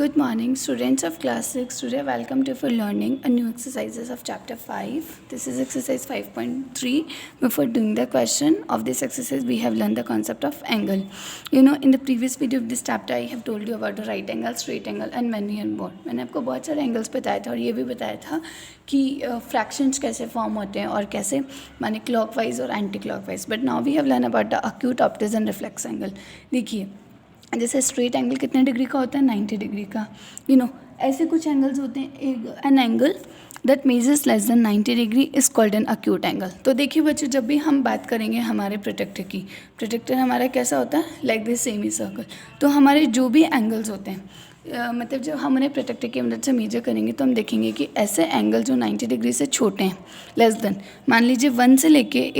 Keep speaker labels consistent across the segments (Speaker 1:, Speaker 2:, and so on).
Speaker 1: Good morning, students of class 6. Today, welcome to for learning a new exercises of chapter 5. This is exercise 5.3. Before doing the question of this exercise, we have learned the concept of angle. In the previous video of this chapter, I have told you about the right angle, straight angle and many and more. मैंने आपको बहुत सारे angles बताया था और ये भी बताया था कि फ्रैक्शंस कैसे फॉर्म होते हैं और कैसे माने क्लॉकवाइज और anti clockwise. But now we have learn about the acute, obtuse and reflex angle. देखिए, जैसे स्ट्रेट एंगल कितने डिग्री का होता है? 90 डिग्री का. ऐसे कुछ एंगल्स होते हैं. N angle that measures less than 90 degree is called N acute angle. तो देखिए बच्चों, जब भी हम बात करेंगे हमारे प्रोटेक्टर की, प्रोटेक्टर हमारा कैसा होता है? Like this semi circle. तो हमारे जो भी एंगल्स होते हैं, मतलब जब हम उन्हें प्रोटेक्टर की मदद से मेजर करेंगे तो हम देखेंगे कि ऐसे एंगल जो 90 डिग्री से छोटे हैं, लेस देन, मान लीजिए 1 से लेके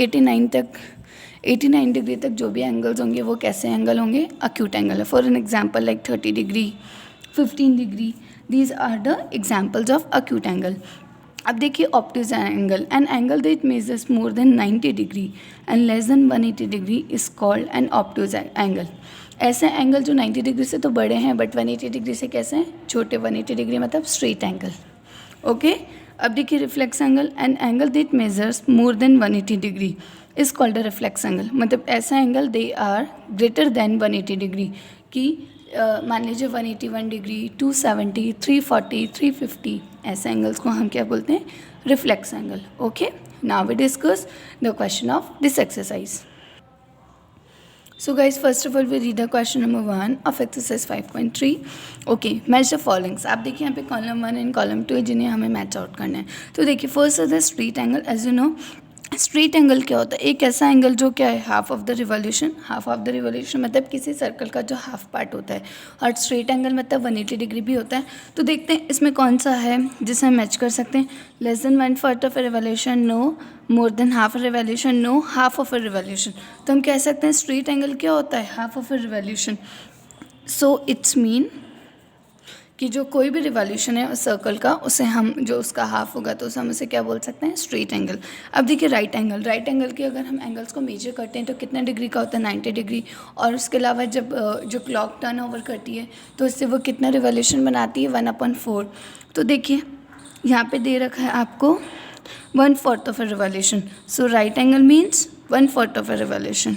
Speaker 1: 89 डिग्री तक जो भी एंगल्स होंगे वो कैसे एंगल होंगे? अक्यूट एंगल है. For an example like 30 degree, 15 degree, these are the examples of acute angle. अब देखिए obtuse angle. An angle that measures more than 90 degree and less than 180 degree is called an obtuse angle. ऐसे angle जो 90 degree से तो बड़े हैं but 180 degree से कैसे हैं? छोटे. 180 डिग्री मतलब स्ट्रेट एंगल. ओके. अब देखिए reflex angle. An angle that measures more than 180 degree is called a reflex angle. मतलब ऐसा angle they are greater than 180 degree कि मान लीजिए 181 डिग्री, 270, 340, 350, ऐसे एंगल्स को हम क्या बोलते हैं? Reflex angle. Okay. Now we discuss the question of this exercise. So guys, first of all we read the question number 1 of exercise 5.3. Okay, match the followings. आप देखिए यहाँ पे कॉलम 1 एंड कॉलम 2 है जिन्हें हमें मैच आउट करना है. तो देखिए first is the straight angle. As you know, straight angle क्या होता है? एक ऐसा एंगल जो क्या है? Half of the revolution. Half of the revolution मतलब किसी सर्कल का जो हाफ पार्ट होता है. और स्ट्रेट एंगल मतलब 180 डिग्री भी होता है. तो देखते हैं इसमें कौन सा है जिसे हम मैच कर सकते हैं. Less than 1/4 of a revolution, no. More than half a revolution, no. Half of a revolution. तो हम कह सकते हैं स्ट्रेट एंगल क्या होता है? Half of a revolution. So it's mean कि जो कोई भी रिवॉल्यूशन है उस सर्कल का, उसे हम जो उसका हाफ होगा तो उसे हम उसे क्या बोल सकते हैं? Straight angle. अब देखिए राइट एंगल. राइट एंगल के अगर हम एंगल्स को मेजर करते हैं तो कितने डिग्री का होता है? 90 डिग्री. और उसके अलावा जब जो क्लॉक टर्न ओवर करती है तो इससे वो कितना रिवॉल्यूशन बनाती है? 1/4. तो देखिए यहाँ पे दे रखा है आपको 1/4 of a revolution. So right angle means 1/4 of a revolution.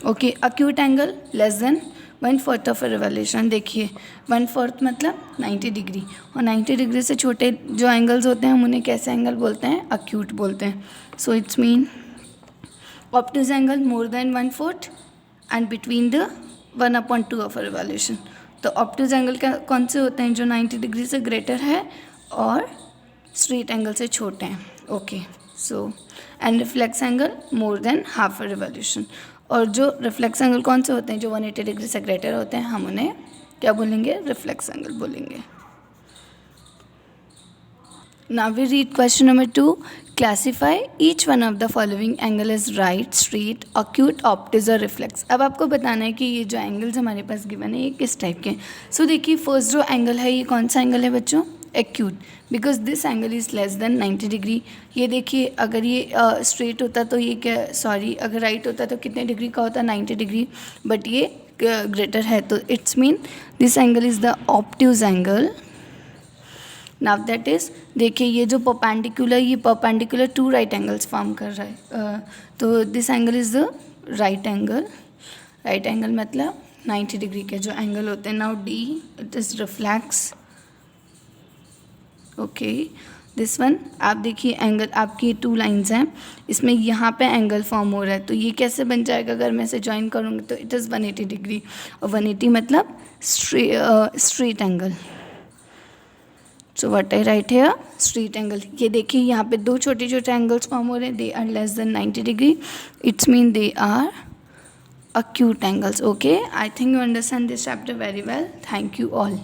Speaker 1: Okay. Acute angle less than 1/4 of a revolution. देखिए 1/4 मतलब 90 डिग्री. और 90 डिग्री से छोटे जो एंगल्स होते हैं हम उन्हें कैसे एंगल बोलते हैं? अक्यूट बोलते हैं. So it's mean obtuse angle more than 1/4 and between the 1/2 of a revolution. तो ऑब्टूज एंगल का कौन से होते हैं? जो 90 डिग्री से ग्रेटर है और स्ट्रेट एंगल से छोटे हैं. Okay. So and reflex angle more than half a revolution. और जो रिफ्लेक्स एंगल कौन से होते हैं? जो 180 डिग्री से ग्रेटर होते हैं, हम उन्हें क्या बोलेंगे? रिफ्लेक्स एंगल बोलेंगे. Now we read question number 2. Classify each one of the following angle is right, straight, acute, obtuse और रिफ्लेक्स. अब आपको बताना है कि ये जो एंगल्स हमारे पास गिवन है ये किस टाइप के हैं. सो देखिए फर्स्ट जो एंगल है ये कौन सा एंगल है बच्चों? Acute. Because this angle is less than 90 degree. ये देखिए अगर ये स्ट्रेट होता तो ये क्या, सॉरी, अगर राइट होता तो कितने डिग्री का होता? 90 डिग्री. बट ये ग्रेटर है तो it's mean this angle is the obtuse angle. Now that is, देखिए ये जो परपेंडिकुलर, ये परपेंडिकुलर 2 राइट एंगल्स फॉर्म कर रहा है. तो this angle is the right angle. Right angle मतलब 90 डिग्री के जो एंगल होते हैं. Now D it is reflex. Okay. This one आप देखिए एंगल, आपकी 2 लाइंस हैं, इसमें यहाँ पे एंगल फॉर्म हो रहा है. तो ये कैसे बन जाएगा? अगर मैं इसे ज्वाइन करूँगी तो इट इज़ 180 डिग्री. और 180 मतलब straight angle. So what I right here? Straight angle. ये देखिए यहाँ पे 2 छोटे छोटे एंगल्स फॉर्म हो रहे हैं. They are less than 90 degree. It's mean they are acute angles. Okay, I think you understand this chapter very well. Thank you all.